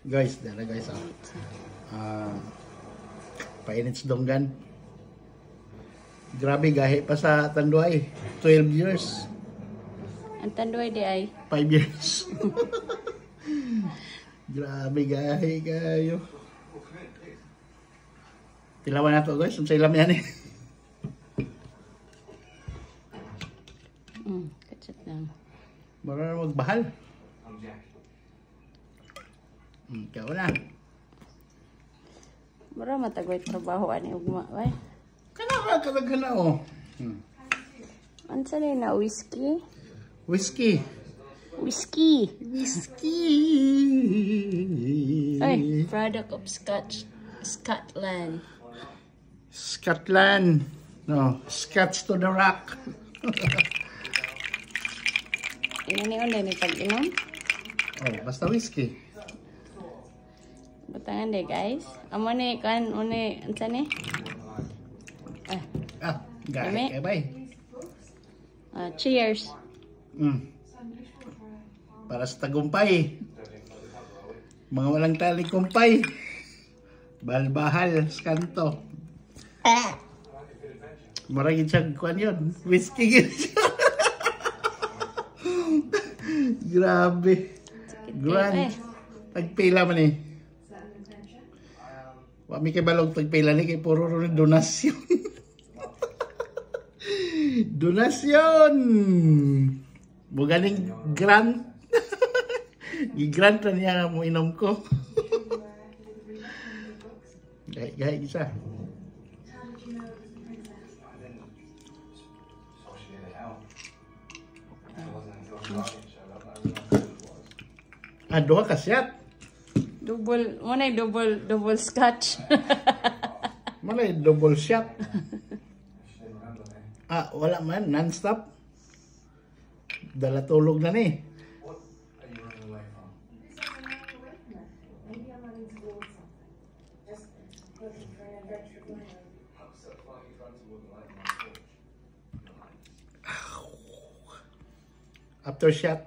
Guys, dala guys. Painit sa donggan. Grabe, gahi pa sa Tanduay. 12 years. Ang Tanduay di ay? 5 years. Grabe, gahi kayo. Tilawan na to guys. Ang sailam yan eh. Kachat lang. Baka na magbahal. Ikaw na. Mura matagway trabaho ani ugma bay. Kana ka na oh. Ansa na whiskey? Whiskey. Whiskey. Whiskey. Ay, product of Scotland. Scotland. No, Scots to the rock. Ini ni pag-inom. Oh, basta whiskey. Butangan deh guys. Amo ni kan une ansa ni? Gahe kay bay. Cheers. Para sa tagumpay. Mga walang tali kumpay. Balbahal sa kanto. Maragin siya kuan yun. Whiskey yun siya. Grabe. Grand. Tagpila man eh. Wami kay balog tagpila ni kay puro donasyon. Donasyon. Bugaling grant. Gi-grant na niya mo inom ko. Gaya isa. Duha ka shot. Double scotch. Mana double shot. Wala man, non-stop. Dala tulog na ni. After shot.